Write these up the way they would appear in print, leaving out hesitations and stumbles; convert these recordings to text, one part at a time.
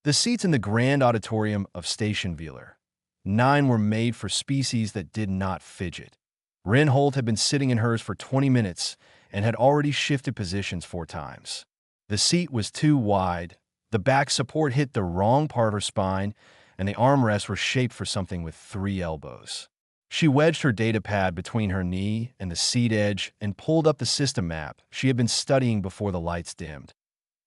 The seats in the grand auditorium of Station Vealer. 9 were made for species that did not fidget. Rinhold had been sitting in hers for 20 minutes and had already shifted positions 4 times. The seat was too wide, the back support hit the wrong part of her spine, and the armrests were shaped for something with 3 elbows. She wedged her datapad between her knee and the seat edge and pulled up the system map she had been studying before the lights dimmed.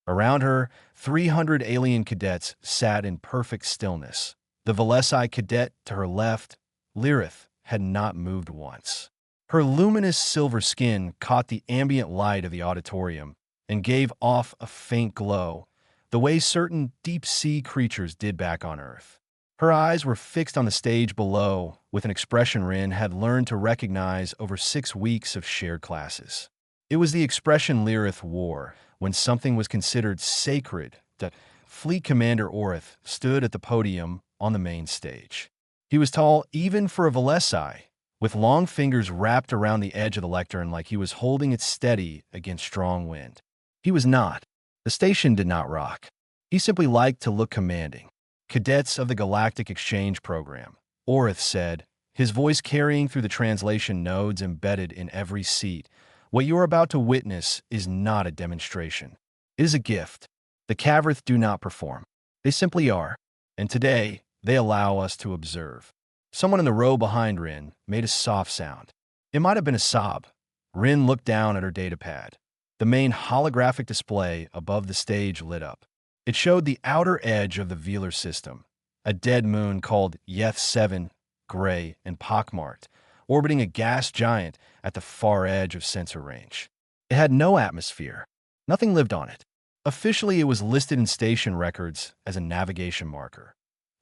Around her, 300 alien cadets sat in perfect stillness. The Velesi cadet to her left, Lyrith, had not moved once. Her luminous silver skin caught the ambient light of the auditorium and gave off a faint glow, the way certain deep-sea creatures did back on Earth. Her eyes were fixed on the stage below with an expression Rin had learned to recognize over 6 weeks of shared classes. It was the expression Lyrith wore when something was considered sacred. That Fleet Commander Orith stood at the podium on the main stage. He was tall even for a Velesi, with long fingers wrapped around the edge of the lectern like he was holding it steady against strong wind. He was not. The station did not rock. He simply liked to look commanding. Cadets of the Galactic Exchange Program, Orith said, his voice carrying through the translation nodes embedded in every seat. What you are about to witness is not a demonstration. It is a gift. The Cavrith do not perform. They simply are. And today, they allow us to observe. Someone in the row behind Rin made a soft sound. It might have been a sob. Rin looked down at her datapad. The main holographic display above the stage lit up. It showed the outer edge of the Vealer system, a dead moon called Yeth 7, gray and pockmarked, orbiting a gas giant at the far edge of sensor range. It had no atmosphere. Nothing lived on it. Officially, it was listed in station records as a navigation marker.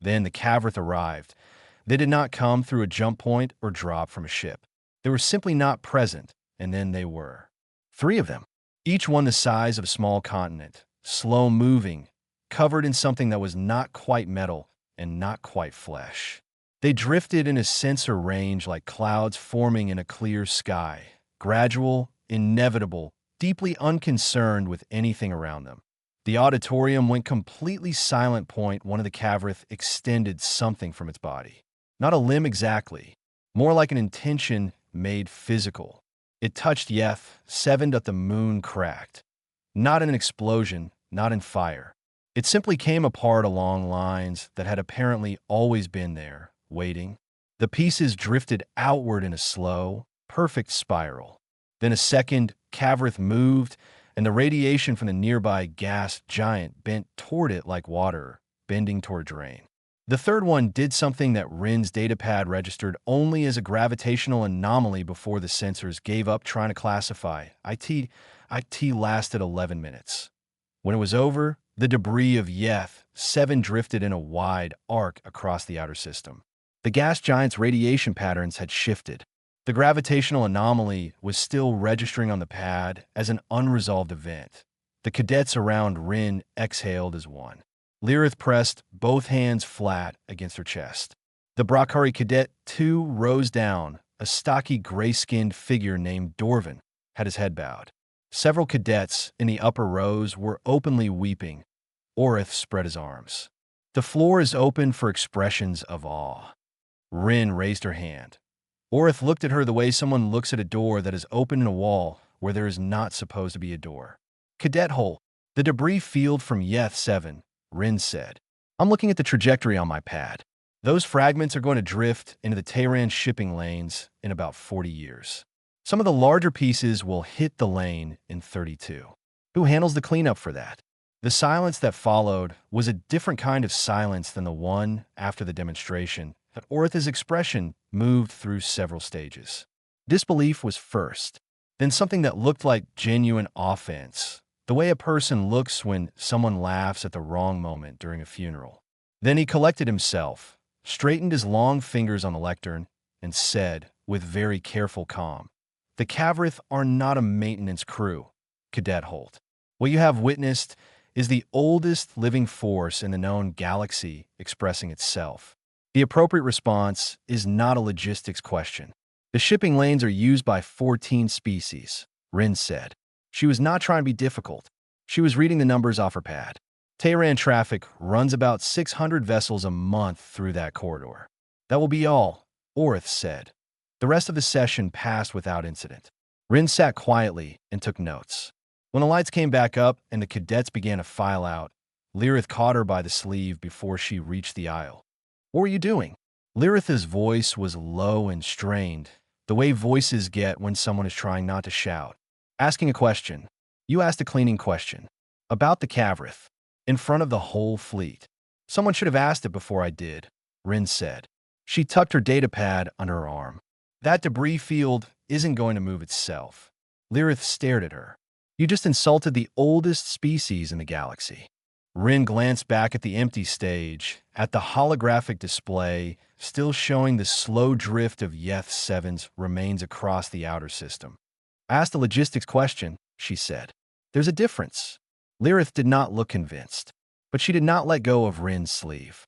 Then the Cavrith arrived. They did not come through a jump point or drop from a ship. They were simply not present, and then they were. 3 of them, each one the size of a small continent, slow-moving, covered in something that was not quite metal and not quite flesh. They drifted in a sensor range like clouds forming in a clear sky, gradual, inevitable, deeply unconcerned with anything around them. The auditorium went completely silent point one of the Cavrith extended something from its body. Not a limb exactly, more like an intention made physical. It touched Yeth 7 that the moon cracked. Not in an explosion, not in fire. It simply came apart along lines that had apparently always been there, waiting. The pieces drifted outward in a slow, perfect spiral. Then a second Cavrith moved, and the radiation from the nearby gas giant bent toward it like water, bending toward drain. The third one did something that Rin's datapad registered only as a gravitational anomaly before the sensors gave up trying to classify. IT lasted 11 minutes. When it was over, the debris of Yeth 7 drifted in a wide arc across the outer system. The gas giant's radiation patterns had shifted. The gravitational anomaly was still registering on the pad as an unresolved event. The cadets around Rin exhaled as one. Lyrith pressed both hands flat against her chest. The Brakari cadet, too, rose down. A stocky, gray-skinned figure named Dorvan had his head bowed. Several cadets in the upper rows were openly weeping. Orith spread his arms. The floor is open for expressions of awe. Rin raised her hand. Orith looked at her the way someone looks at a door that is open in a wall where there is not supposed to be a door. Cadet hole. The debris field from Yeth 7, Rin said. I'm looking at the trajectory on my pad. Those fragments are going to drift into the Tehran shipping lanes in about 40 years. Some of the larger pieces will hit the lane in 32. Who handles the cleanup for that? The silence that followed was a different kind of silence than the one after the demonstration, but Orith's expression moved through several stages. Disbelief was first, then something that looked like genuine offense, the way a person looks when someone laughs at the wrong moment during a funeral. Then he collected himself, straightened his long fingers on the lectern, and said, with very careful calm, "The Cavrith are not a maintenance crew, Cadet Holt. What you have witnessed is the oldest living force in the known galaxy expressing itself. The appropriate response is not a logistics question. The shipping lanes are used by 14 species," Rin said. She was not trying to be difficult. She was reading the numbers off her pad. Tehran traffic runs about 600 vessels a month through that corridor. That will be all, Orith said. The rest of the session passed without incident. Rin sat quietly and took notes. When the lights came back up and the cadets began to file out, Lyrith caught her by the sleeve before she reached the aisle. "What were you doing?" Lyrith's voice was low and strained, the way voices get when someone is trying not to shout. "Asking a question. You asked a cleaning question. About the Cavrith. In front of the whole fleet. Someone should have asked it before I did," Rin said. She tucked her datapad under her arm. "That debris field isn't going to move itself." Lyrith stared at her. "You just insulted the oldest species in the galaxy." Rin glanced back at the empty stage, at the holographic display, still showing the slow drift of Yeth 7's remains across the outer system. "I asked a logistics question," she said. "There's a difference." Lyrith did not look convinced, but she did not let go of Rin's sleeve.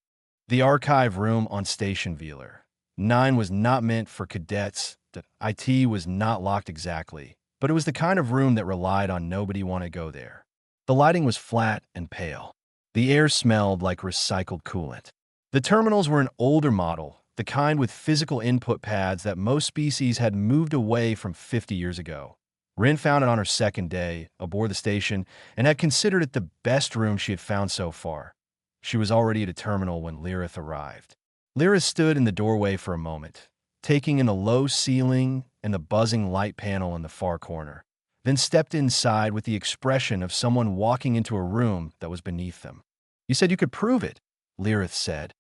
The archive room on Station Vealer 9 was not meant for cadets. The IT was not locked exactly, but it was the kind of room that relied on nobody want to go there. The lighting was flat and pale. The air smelled like recycled coolant. The terminals were an older model, the kind with physical input pads that most species had moved away from 50 years ago. Rin found it on her second day aboard the station and had considered it the best room she had found so far. She was already at a terminal when Lyrith arrived. Lyrith stood in the doorway for a moment, taking in the low ceiling and the buzzing light panel in the far corner, then stepped inside with the expression of someone walking into a room that was beneath them. "You said you could prove it," Lyrith said.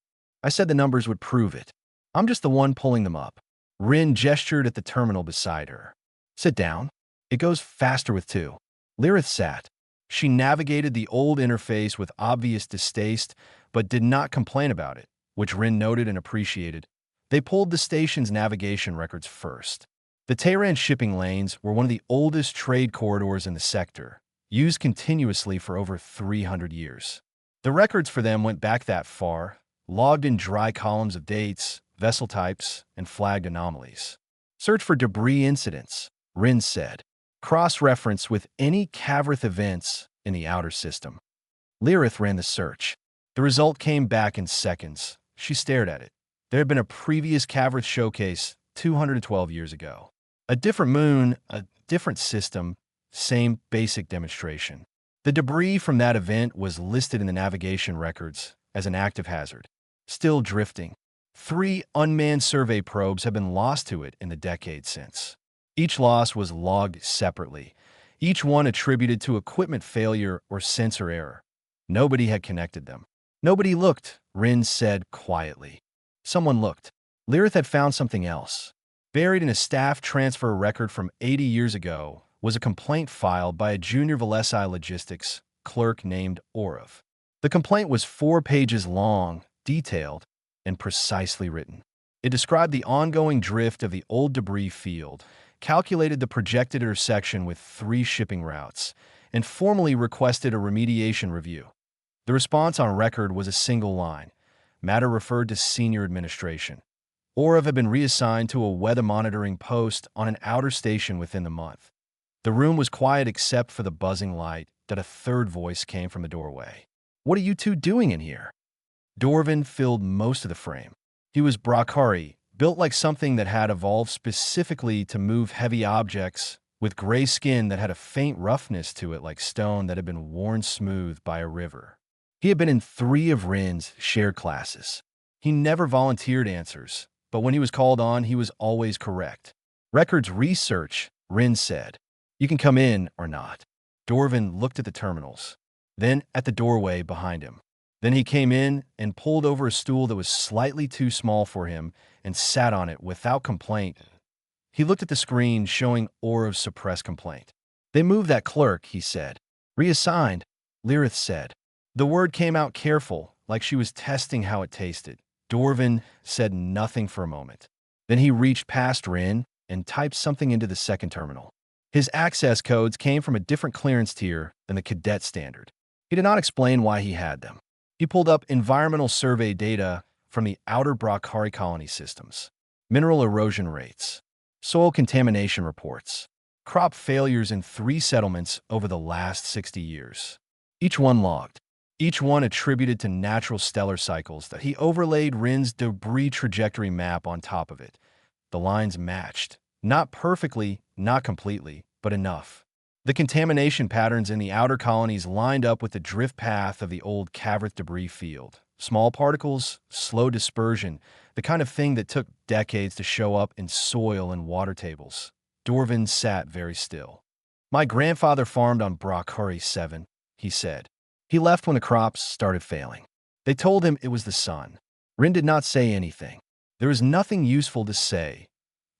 "I said the numbers would prove it. I'm just the one pulling them up." Rin gestured at the terminal beside her. "Sit down. It goes faster with 2. Lyrith sat. She navigated the old interface with obvious distaste, but did not complain about it, which Rin noted and appreciated. They pulled the station's navigation records first. The Tehran shipping lanes were one of the oldest trade corridors in the sector, used continuously for over 300 years. The records for them went back that far, logged in dry columns of dates, vessel types, and flagged anomalies. "Search for debris incidents," Rin said. "Cross-reference with any Cavrith events in the outer system." Lyrith ran the search. The result came back in seconds. She stared at it. There had been a previous Cavrith showcase 212 years ago. A different moon, a different system, same basic demonstration. The debris from that event was listed in the navigation records as an active hazard. Still drifting. 3 unmanned survey probes have been lost to it in the decades since. Each loss was logged separately, each one attributed to equipment failure or sensor error. Nobody had connected them. "Nobody looked," Rin said quietly. Someone looked. Lyrith had found something else. Buried in a staff transfer record from 80 years ago was a complaint filed by a junior Velesi logistics clerk named Orav. The complaint was 4 pages long, detailed, and precisely written. It described the ongoing drift of the old debris field, calculated the projected intersection with 3 shipping routes, and formally requested a remediation review. The response on record was a single line. Matter referred to senior administration. Orav had been reassigned to a weather monitoring post on an outer station within the month. The room was quiet except for the buzzing light that a third voice came from the doorway. "What are you 2 doing in here?" Dorvin filled most of the frame. He was Brakari, built like something that had evolved specifically to move heavy objects, with gray skin that had a faint roughness to it like stone that had been worn smooth by a river. He had been in 3 of Rin's shared classes. He never volunteered answers, but when he was called on, he was always correct. "Records research," Rin said. "You can come in or not." Dorvin looked at the terminals, then at the doorway behind him. Then he came in and pulled over a stool that was slightly too small for him and sat on it without complaint. He looked at the screen showing Orav's suppressed complaint. "They moved that clerk," he said. "Reassigned," Lyrith said. The word came out careful, like she was testing how it tasted. Dorvin said nothing for a moment. Then he reached past Rin and typed something into the second terminal. His access codes came from a different clearance tier than the cadet standard. He did not explain why he had them. He pulled up environmental survey data from the outer Brakari colony systems, mineral erosion rates, soil contamination reports, crop failures in 3 settlements over the last 60 years. Each one logged. each one attributed to natural stellar cycles that he overlaid Rin's debris trajectory map on top of it. The lines matched. Not perfectly, not completely, but enough. The contamination patterns in the outer colonies lined up with the drift path of the old Cadet debris field. Small particles, slow dispersion, the kind of thing that took decades to show up in soil and water tables. Dorvin sat very still. My grandfather farmed on Brockari 7, he said. He left when the crops started failing. They told him it was the sun. Rin did not say anything. There was nothing useful to say.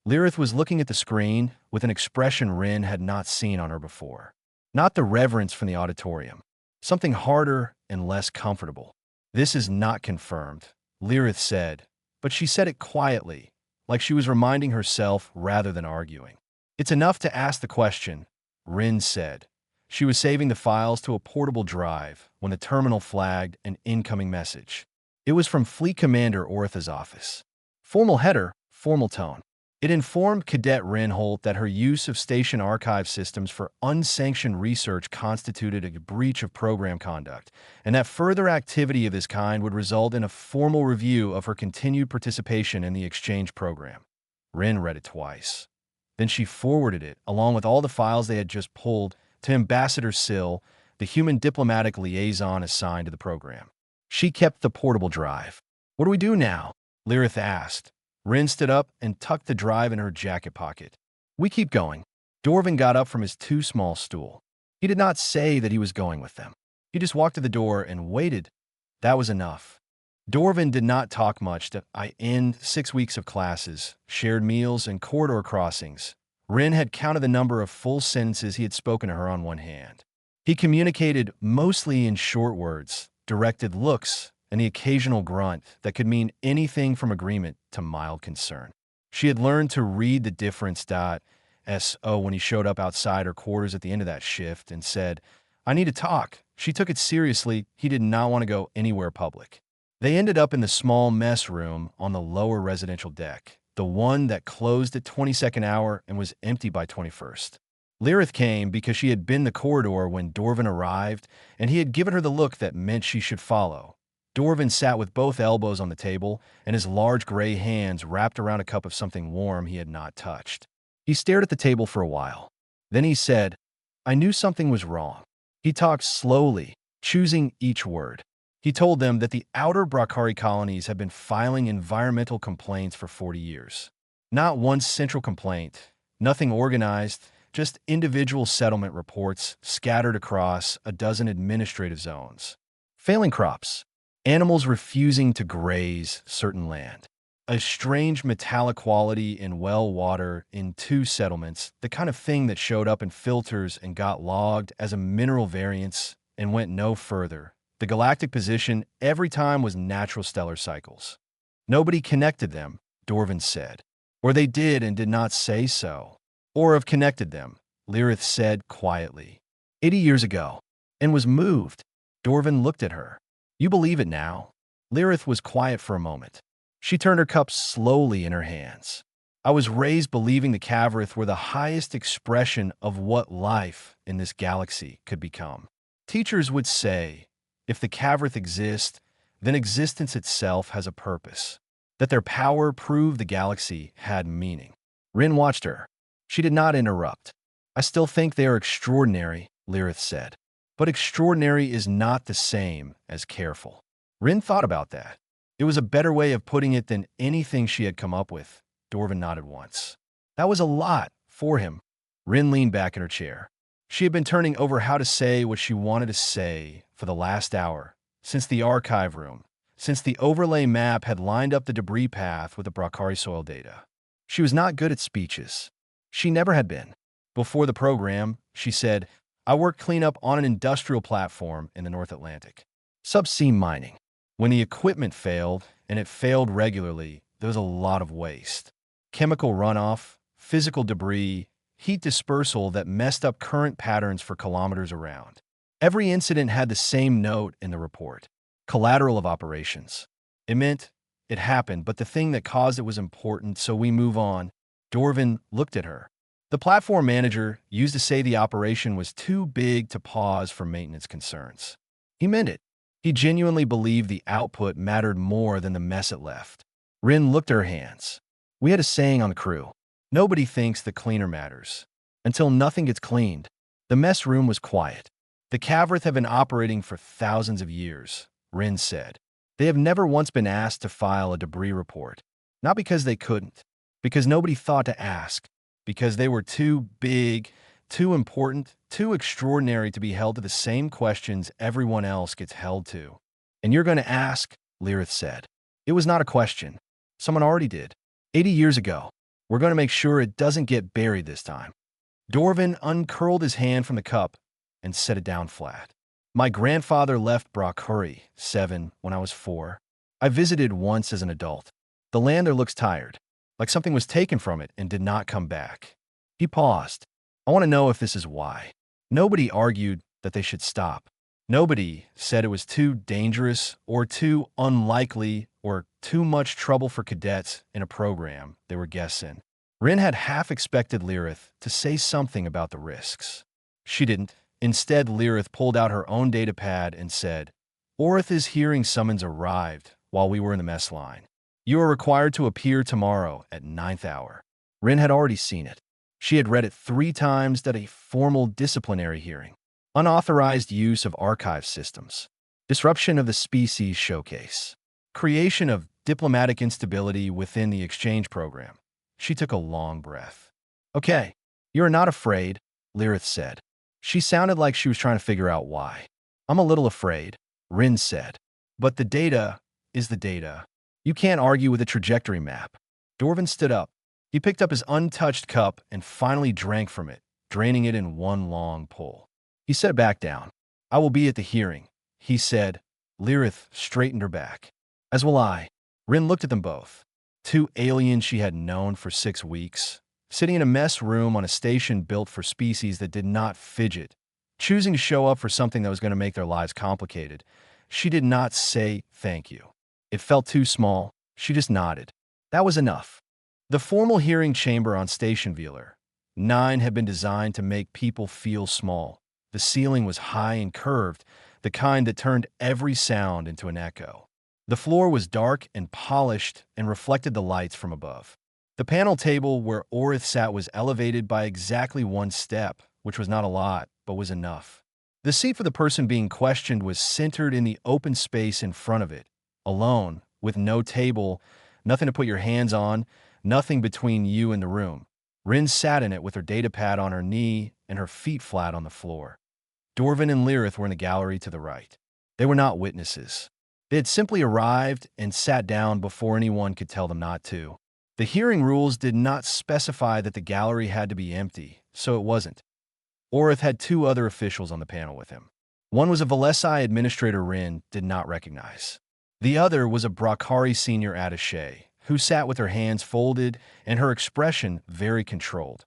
Lyrith was looking at the screen with an expression Rin had not seen on her before. Not the reverence from the auditorium. Something harder and less comfortable. This is not confirmed, Lyrith said, but she said it quietly, like she was reminding herself rather than arguing. It's enough to ask the question, Rin said. She was saving the files to a portable drive when the terminal flagged an incoming message. It was from Fleet Commander Ortha's office. Formal header, formal tone. It informed Cadet Rinholt that her use of station archive systems for unsanctioned research constituted a breach of program conduct, and that further activity of this kind would result in a formal review of her continued participation in the exchange program. Rin read it twice. Then she forwarded it, along with all the files they had just pulled, to Ambassador Sill, the human diplomatic liaison assigned to the program. She kept the portable drive. What do we do now? Lyrith asked. Rin stood up and tucked the drive in her jacket pocket. We keep going. Dorvin got up from his too small stool. He did not say that he was going with them. He just walked to the door and waited. That was enough. Dorvin did not talk much to end 6 weeks of classes, shared meals, and corridor crossings. Rin had counted the number of full sentences he had spoken to her on one hand. He communicated mostly in short words, directed looks, and the occasional grunt that could mean anything from agreement to mild concern. She had learned to read the difference. So when he showed up outside her quarters at the end of that shift and said, I need to talk. She took it seriously. He did not want to go anywhere public. They ended up in the small mess room on the lower residential deck, the one that closed at 22nd hour and was empty by 21st. Lyrith came because she had been the corridor when Dorvin arrived, and he had given her the look that meant she should follow. Dorvin sat with both elbows on the table and his large gray hands wrapped around a cup of something warm he had not touched. He stared at the table for a while. Then he said, I knew something was wrong. He talked slowly, choosing each word. He told them that the outer Brockari colonies had been filing environmental complaints for 40 years. Not one central complaint, nothing organized, just individual settlement reports scattered across a dozen administrative zones. Failing crops. Animals refusing to graze certain land. A strange metallic quality in well water in 2 settlements, the kind of thing that showed up in filters and got logged as a mineral variance and went no further. The galactic position every time was natural stellar cycles. Nobody connected them, Dorvin said. Or they did and did not say so. Or have connected them, Lyrith said quietly. 80 years ago. And was moved. Dorvin looked at her. You believe it now? Lyrith was quiet for a moment. She turned her cup slowly in her hands. I was raised believing the Cavrith were the highest expression of what life in this galaxy could become. Teachers would say, if the Cavrith exist, then existence itself has a purpose. That their power proved the galaxy had meaning. Rin watched her. She did not interrupt. I still think they are extraordinary, Lyrith said. But extraordinary is not the same as careful. Rin thought about that. It was a better way of putting it than anything she had come up with. Dorvin nodded once. That was a lot for him. Rin leaned back in her chair. She had been turning over how to say what she wanted to say for the last hour, since the archive room, since the overlay map had lined up the debris path with the Brockari soil data. She was not good at speeches. She never had been. Before the program, she said, I worked cleanup on an industrial platform in the North Atlantic. Subsea mining. When the equipment failed, and it failed regularly, there was a lot of waste. Chemical runoff, physical debris, heat dispersal that messed up current patterns for kilometers around. Every incident had the same note in the report. Collateral of operations. It meant it happened, but the thing that caused it was important, so we move on. Dorvin looked at her. The platform manager used to say the operation was too big to pause for maintenance concerns. He meant it. He genuinely believed the output mattered more than the mess it left. Rin looked at her hands. We had a saying on the crew. Nobody thinks the cleaner matters. Until nothing gets cleaned. The mess room was quiet. The Cavrith have been operating for thousands of years, Rin said. They have never once been asked to file a debris report. Not because they couldn't. Because nobody thought to ask. Because they were too big, too important, too extraordinary to be held to the same questions everyone else gets held to. And you're going to ask, Lyrith said. It was not a question. Someone already did. 80 years ago. We're going to make sure it doesn't get buried this time. Dorvin uncurled his hand from the cup and set it down flat. My grandfather left Brakuri, 7, when I was 4. I visited once as an adult. The land there looks tired, like something was taken from it and did not come back. He paused. I want to know if this is why. Nobody argued that they should stop. Nobody said it was too dangerous or too unlikely or too much trouble for cadets in a program they were guests in. Rin had half expected Lyrith to say something about the risks. She didn't. Instead, Lyrith pulled out her own data pad and said, Orith's hearing summons arrived while we were in the mess line. You are required to appear tomorrow at 9th hour. Rin had already seen it. She had read it 3 times at a formal disciplinary hearing. Unauthorized use of archive systems. Disruption of the species showcase. Creation of diplomatic instability within the exchange program. She took a long breath. Okay, you are not afraid, Lyrith said. She sounded like she was trying to figure out why. I'm a little afraid, Rin said. But the data is the data. You can't argue with a trajectory map. Dorvin stood up. He picked up his untouched cup and finally drank from it, draining it in one long pull. He set it back down. I will be at the hearing, he said. Lyrith straightened her back. As will I. Rin looked at them both. 2 aliens she had known for 6 weeks, sitting in a mess room on a station built for species that did not fidget, choosing to show up for something that was going to make their lives complicated. She did not say thank you. It felt too small. She just nodded. That was enough. The formal hearing chamber on Station Vealer 9 had been designed to make people feel small. The ceiling was high and curved, the kind that turned every sound into an echo. The floor was dark and polished and reflected the lights from above. The panel table where Orith sat was elevated by exactly 1 step, which was not a lot, but was enough. The seat for the person being questioned was centered in the open space in front of it, alone, with no table, nothing to put your hands on, nothing between you and the room. Rin sat in it with her data pad on her knee and her feet flat on the floor. Dorvin and Lyrith were in the gallery to the right. They were not witnesses. They had simply arrived and sat down before anyone could tell them not to. The hearing rules did not specify that the gallery had to be empty, so it wasn't. Orith had 2 other officials on the panel with him. One was a Velesi administrator Rin did not recognize. The other was a Brakari senior attaché, who sat with her hands folded and her expression very controlled.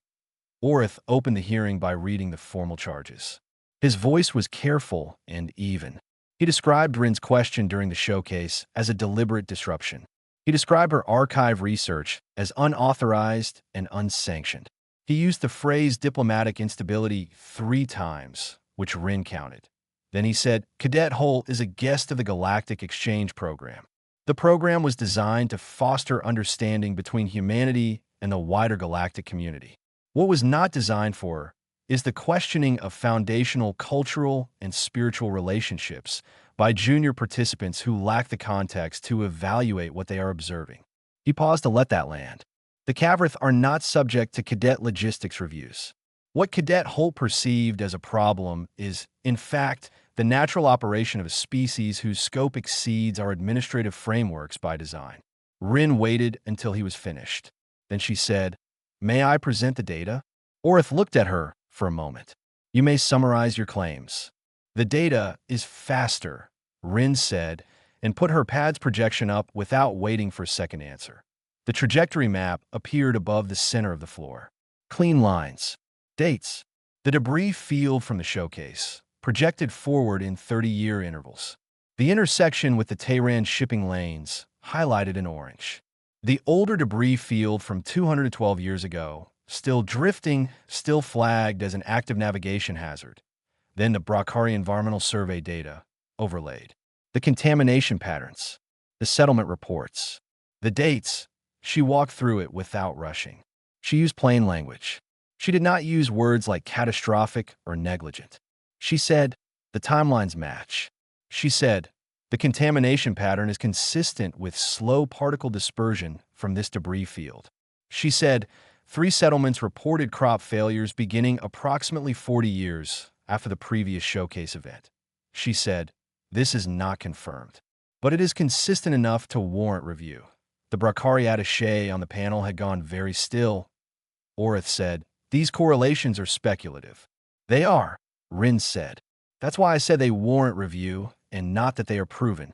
Orith opened the hearing by reading the formal charges. His voice was careful and even. He described Rin's question during the showcase as a deliberate disruption. He described her archive research as unauthorized and unsanctioned. He used the phrase diplomatic instability 3 times, which Rin counted. Then he said, Cadet Holt is a guest of the Galactic Exchange Program. The program was designed to foster understanding between humanity and the wider galactic community. What was not designed for is the questioning of foundational cultural and spiritual relationships by junior participants who lack the context to evaluate what they are observing. He paused to let that land. The Cavrith are not subject to cadet logistics reviews. What Cadet Holt perceived as a problem is, in fact, the natural operation of a species whose scope exceeds our administrative frameworks by design. Rin waited until he was finished. Then she said, May I present the data? Orith looked at her for a moment. You may summarize your claims. The data is faster, Rin said, and put her pad's projection up without waiting for a second answer. The trajectory map appeared above the center of the floor. Clean lines. Dates. The debris field from the showcase, projected forward in 30-year intervals. The intersection with the Tehran shipping lanes, highlighted in orange. The older debris field from 212 years ago, still drifting, still flagged as an active navigation hazard. Then the Brakari Environmental Survey data, overlaid. the contamination patterns, the settlement reports, the dates. She walked through it without rushing. She used plain language. She did not use words like catastrophic or negligent. She said, the timelines match. She said, the contamination pattern is consistent with slow particle dispersion from this debris field. She said, 3 settlements reported crop failures beginning approximately 40 years after the previous showcase event. She said, this is not confirmed, but it is consistent enough to warrant review. The Bracari attaché on the panel had gone very still. Orith said, these correlations are speculative. They are, Rin said. That's why I said they warrant review and not that they are proven.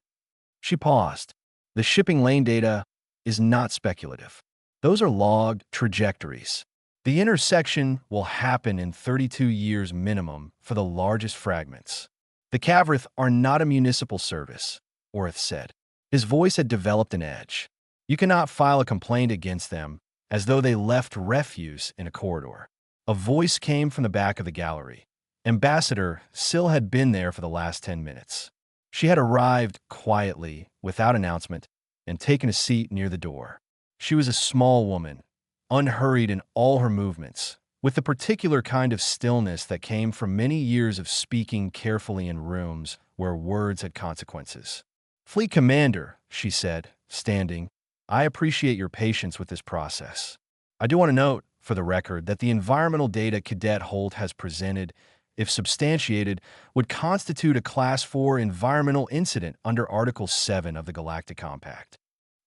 She paused. The shipping lane data is not speculative. Those are logged trajectories. The intersection will happen in 32 years minimum for the largest fragments. The Cavrith are not a municipal service, Orith said. His voice had developed an edge. You cannot file a complaint against them as though they left refuse in a corridor. A voice came from the back of the gallery. Ambassador Syl had been there for the last 10 minutes. She had arrived quietly, without announcement, and taken a seat near the door. She was a small woman, unhurried in all her movements, with the particular kind of stillness that came from many years of speaking carefully in rooms where words had consequences. Fleet Commander, she said, standing, I appreciate your patience with this process. I do want to note, for the record, that the environmental data Cadet Holt has presented, if substantiated, would constitute a Class 4 environmental incident under Article 7 of the Galactic Compact.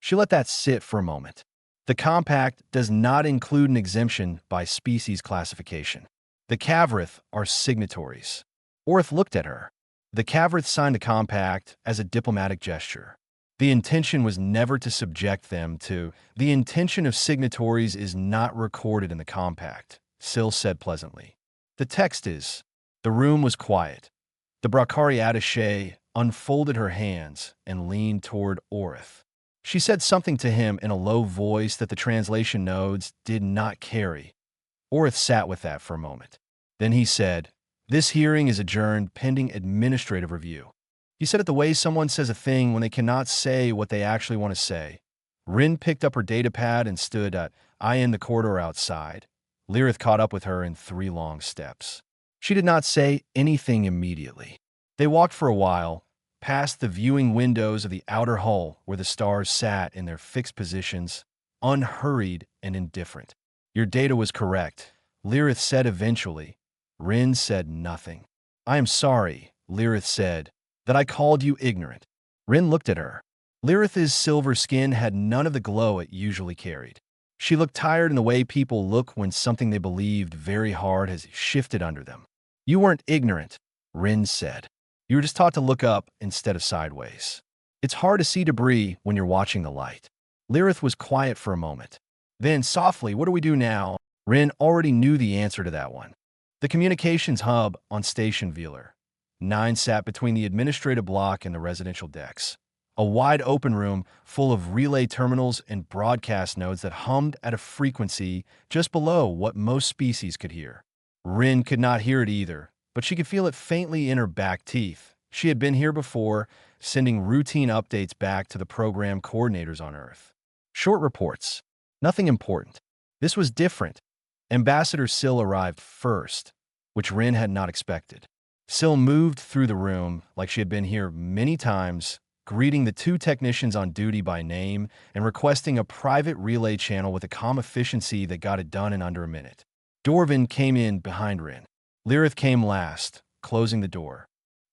She let that sit for a moment. The Compact does not include an exemption by species classification. The Cavrith are signatories. Orith looked at her. The Cavrith signed the Compact as a diplomatic gesture. The intention was never to subject them to. The intention of signatories is not recorded in the Compact, Syl said pleasantly. The text is. The room was quiet. The Bracari attaché unfolded her hands and leaned toward Orith. She said something to him in a low voice that the translation nodes did not carry. Orith sat with that for a moment. Then he said, this hearing is adjourned pending administrative review. He said it the way someone says a thing when they cannot say what they actually want to say. Rin picked up her datapad and stood at in the corridor outside. Lyrith caught up with her in 3 long steps. She did not say anything immediately. They walked for a while, past the viewing windows of the outer hull where the stars sat in their fixed positions, unhurried and indifferent. Your data was correct, Lyrith said eventually. Rin said nothing. I am sorry, Lyrith said, that I called you ignorant. Rin looked at her. Lyrith's silver skin had none of the glow it usually carried. She looked tired in the way people look when something they believed very hard has shifted under them. You weren't ignorant, Rin said. You were just taught to look up instead of sideways. It's hard to see debris when you're watching the light. Lyrith was quiet for a moment. Then, softly, what do we do now? Rin already knew the answer to that one. The communications hub on Station Vealer. 9 sat between the administrative block and the residential decks. A wide open room full of relay terminals and broadcast nodes that hummed at a frequency just below what most species could hear. Rin could not hear it either, but she could feel it faintly in her back teeth. She had been here before, sending routine updates back to the program coordinators on Earth. Short reports. Nothing important. This was different. Ambassador Syl arrived first, which Rin had not expected. Syl moved through the room like she had been here many times, greeting the 2 technicians on duty by name and requesting a private relay channel with a calm efficiency that got it done in under a minute. Dorvin came in behind Rin. Lyrith came last, closing the door.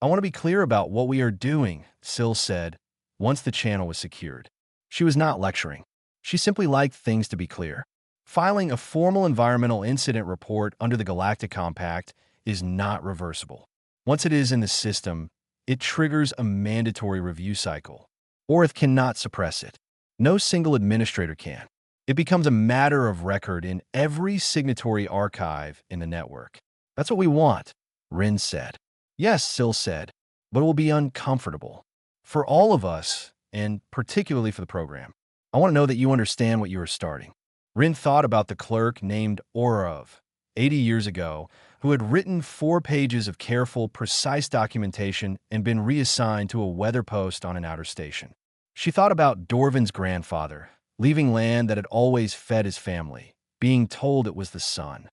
I want to be clear about what we are doing, Syl said, once the channel was secured. She was not lecturing. She simply liked things to be clear. Filing a formal environmental incident report under the Galactic Compact is not reversible. Once it is in the system, it triggers a mandatory review cycle. Orith cannot suppress it. No single administrator can. It becomes a matter of record in every signatory archive in the network. That's what we want, Rin said. Yes, Syl said, but it will be uncomfortable. For all of us, and particularly for the program. I want to know that you understand what you are starting. Rin thought about the clerk named Orov, 80 years ago, who had written 4 pages of careful, precise documentation and been reassigned to a weather post on an outer station. She thought about Dorvin's grandfather, leaving land that had always fed his family, being told it was the sun.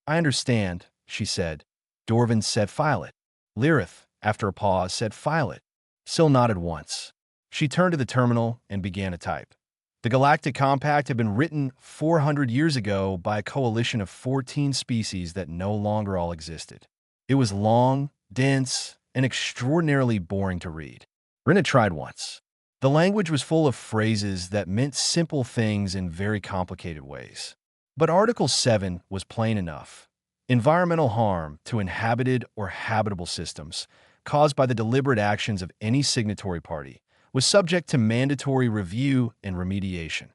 "I understand," she said. Dorvin said, "File it." Lirith, after a pause, said, "File it." Syl nodded once. She turned to the terminal and began to type. The Galactic Compact had been written 400 years ago by a coalition of 14 species that no longer all existed. It was long, dense, and extraordinarily boring to read. Rin had tried once. The language was full of phrases that meant simple things in very complicated ways. But Article 7 was plain enough. Environmental harm to inhabited or habitable systems, caused by the deliberate actions of any signatory party, was subject to mandatory review and remediation.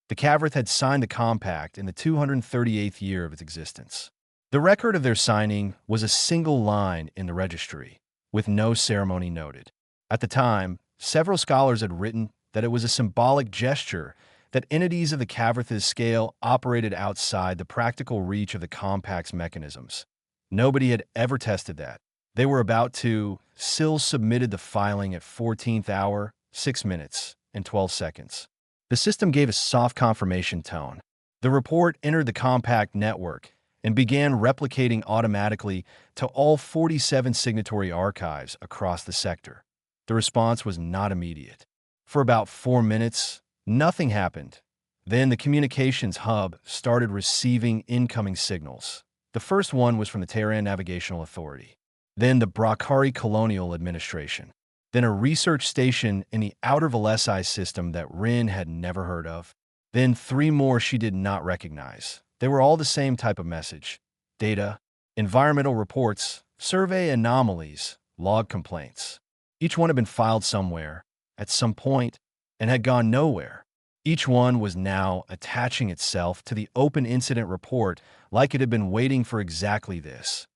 The Cavrith had signed the compact in the 238th year of its existence. The record of their signing was a single line in the registry, with no ceremony noted. At the time, several scholars had written that it was a symbolic gesture that entities of the Cavrith's scale operated outside the practical reach of the compact's mechanisms. Nobody had ever tested that. They were about to. Syl submitted the filing at 14th hour, 6 minutes, and 12 seconds. The system gave a soft confirmation tone. The report entered the compact network and began replicating automatically to all 47 signatory archives across the sector. The response was not immediate. For about 4 minutes, nothing happened. Then the communications hub started receiving incoming signals. The first one was from the Terran Navigational Authority, then the Brakari Colonial Administration, then a research station in the outer Valesi system that Rin had never heard of, then 3 more she did not recognize. They were all the same type of message: data, environmental reports, survey anomalies, log complaints. Each one had been filed somewhere, at some point, and had gone nowhere. Each one was now attaching itself to the open incident report like it had been waiting for exactly this.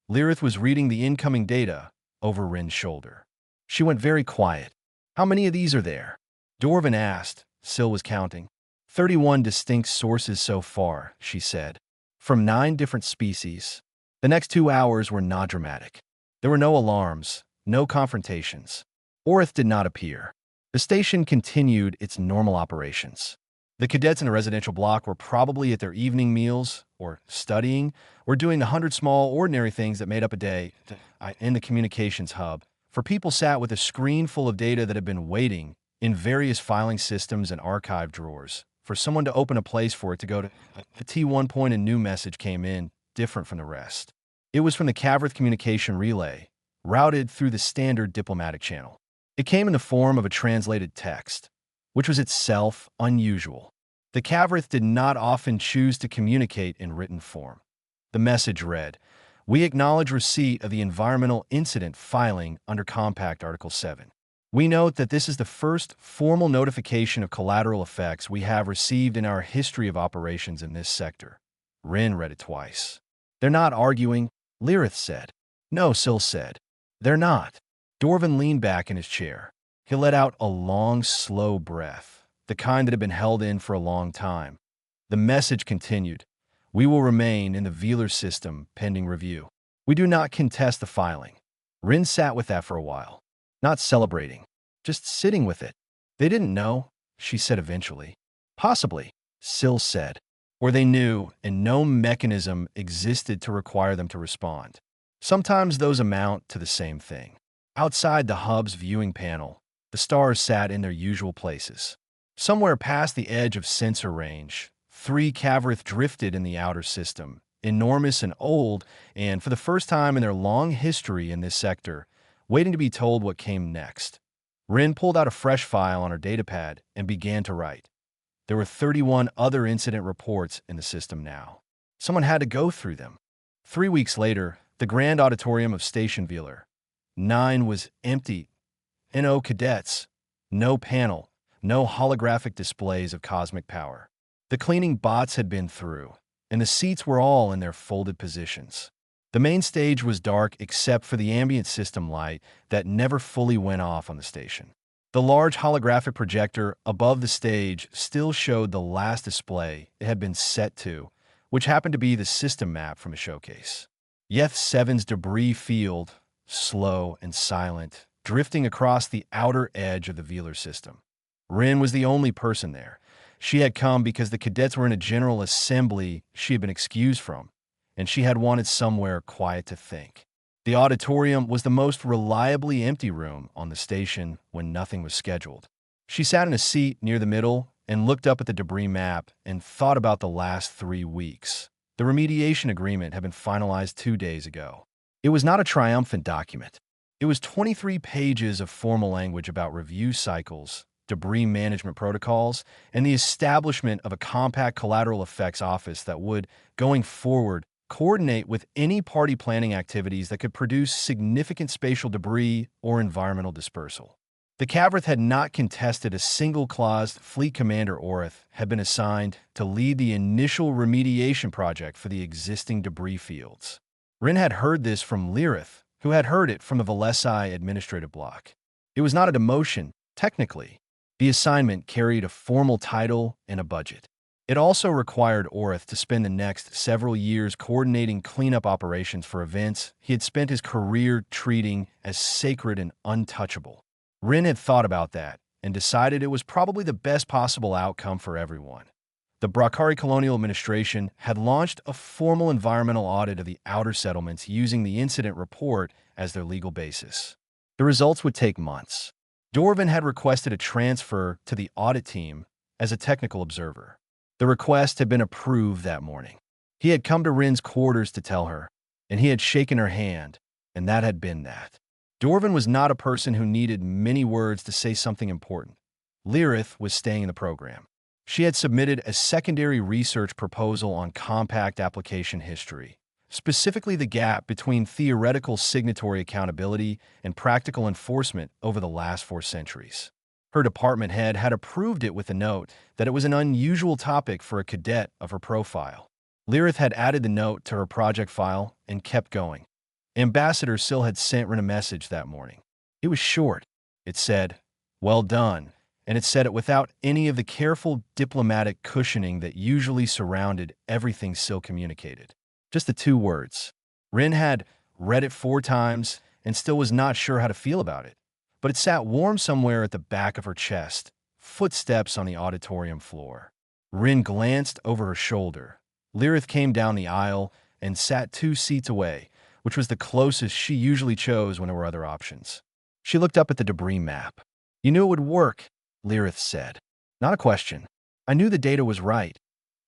Lirith was reading the incoming data over Rin's shoulder. She went very quiet. "How many of these are there?" Dorvin asked. Syl was counting. 31 distinct sources so far, she said, from 9 different species. The next 2 hours were not dramatic. There were no alarms, no confrontations. Orith did not appear. The station continued its normal operations. The cadets in the residential block were probably at their evening meals, or studying, or doing the 100 small, ordinary things that made up a day. In the communications hub, for people sat with a screen full of data that had been waiting in various filing systems and archive drawers for someone to open a place for it to go to. A T1 point and new message came in, different from the rest. It was from the Cavrith communication relay, routed through the standard diplomatic channel. It came in the form of a translated text, which was itself unusual. The Cavrith did not often choose to communicate in written form. The message read, "We acknowledge receipt of the environmental incident filing under Compact Article 7. We note that this is the first formal notification of collateral effects we have received in our history of operations in this sector." Rin read it twice. "They're not arguing," Lirith said. "No," Syl said. "They're not." Dorvin leaned back in his chair. He let out a long, slow breath, the kind that had been held in for a long time. The message continued, "We will remain in the Velar system pending review. We do not contest the filing." Rin sat with that for a while, not celebrating, just sitting with it. "They didn't know," she said eventually. "Possibly," Syl said. "Or they knew, and no mechanism existed to require them to respond. Sometimes those amount to the same thing." Outside the hub's viewing panel, the stars sat in their usual places. Somewhere past the edge of sensor range, 3 Cavrith drifted in the outer system, enormous and old, and for the first time in their long history in this sector, waiting to be told what came next. Rin pulled out a fresh file on her datapad and began to write. There were 31 other incident reports in the system now. Someone had to go through them. 3 weeks later, the grand auditorium of Station Velar 9 was empty. No cadets, no panel, no holographic displays of cosmic power. The cleaning bots had been through, and the seats were all in their folded positions. The main stage was dark except for the ambient system light that never fully went off on the station. The large holographic projector above the stage still showed the last display it had been set to, which happened to be the system map from a showcase. Yeth 7's debris field, slow and silent, drifting across the outer edge of the Velar system. Rin was the only person there. She had come because the cadets were in a general assembly she had been excused from, and she had wanted somewhere quiet to think. The auditorium was the most reliably empty room on the station when nothing was scheduled. She sat in a seat near the middle and looked up at the debris map and thought about the last 3 weeks. The remediation agreement had been finalized 2 days ago. It was not a triumphant document. It was 23 pages of formal language about review cycles, debris management protocols, and the establishment of a compact collateral effects office that would, going forward, coordinate with any party planning activities that could produce significant spatial debris or environmental dispersal. The Cavrith had not contested a single clause. Fleet Commander Orith had been assigned to lead the initial remediation project for the existing debris fields. Rin had heard this from Lyrith, who had heard it from the Valesai administrative block. It was not a demotion, technically. The assignment carried a formal title and a budget. It also required Orith to spend the next several years coordinating cleanup operations for events he had spent his career treating as sacred and untouchable. Rin had thought about that and decided it was probably the best possible outcome for everyone. The Brakari Colonial Administration had launched a formal environmental audit of the outer settlements using the incident report as their legal basis. The results would take months. Dorvin had requested a transfer to the audit team as a technical observer. The request had been approved that morning. He had come to Rin's quarters to tell her, and he had shaken her hand, and that had been that. Dorvin was not a person who needed many words to say something important. Lyrith was staying in the program. She had submitted a secondary research proposal on compact application history, specifically the gap between theoretical signatory accountability and practical enforcement over the last 4 centuries. Her department head had approved it with a note that it was an unusual topic for a cadet of her profile. Lyrith had added the note to her project file and kept going. Ambassador Sill had sent Rin a message that morning. It was short. It said, "Well done," and it said it without any of the careful diplomatic cushioning that usually surrounded everything Sill communicated. Just the 2 words. Rin had read it 4 times and still was not sure how to feel about it, but it sat warm somewhere at the back of her chest. Footsteps on the auditorium floor. Rin glanced over her shoulder. Lyrith came down the aisle and sat 2 seats away, which was the closest she usually chose when there were other options. She looked up at the debris map. "You knew it would work," Lyrith said. "Not a question. I knew the data was right,"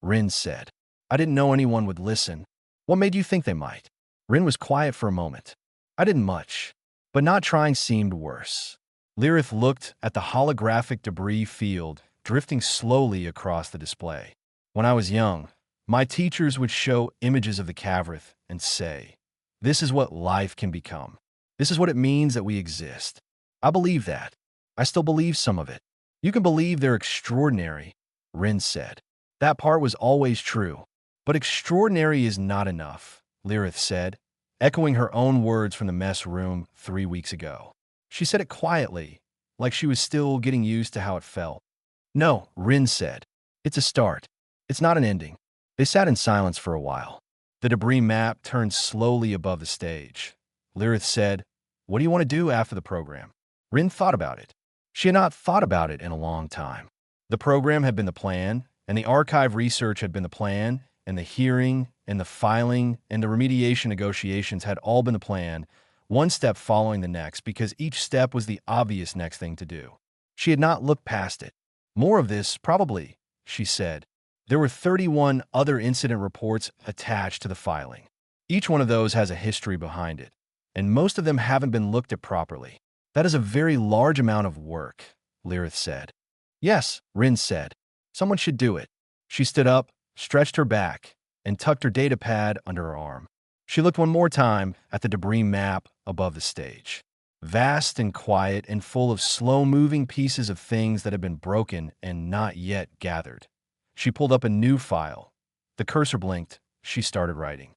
Rin said. "I didn't know anyone would listen." "What made you think they might?" Rin was quiet for a moment. "I didn't much, but not trying seemed worse." Lyrith looked at the holographic debris field drifting slowly across the display. "When I was young, my teachers would show images of the Cavrith and say, 'This is what life can become. This is what it means that we exist.' I believe that. I still believe some of it." "You can believe they're extraordinary," Rin said. "That part was always true. But extraordinary is not enough," Lyrith said, echoing her own words from the mess room 3 weeks ago. She said it quietly, like she was still getting used to how it felt. "No," Rin said. "It's a start. It's not an ending." They sat in silence for a while. The debris map turned slowly above the stage. Lyrith said, "What do you want to do after the program?" Rin thought about it. She had not thought about it in a long time. The program had been the plan, and the archive research had been the plan, and the hearing, and the filing, and the remediation negotiations had all been the plan, one step following the next because each step was the obvious next thing to do. She had not looked past it. "More of this, probably," she said. There were 31 other incident reports attached to the filing. Each one of those has a history behind it, and most of them haven't been looked at properly. "That is a very large amount of work," Lyrith said. "Yes," Rin said. "Someone should do it." She stood up, stretched her back, and tucked her data pad under her arm. She looked one more time at the debris map above the stage. Vast and quiet and full of slow-moving pieces of things that had been broken and not yet gathered. She pulled up a new file. The cursor blinked. She started writing.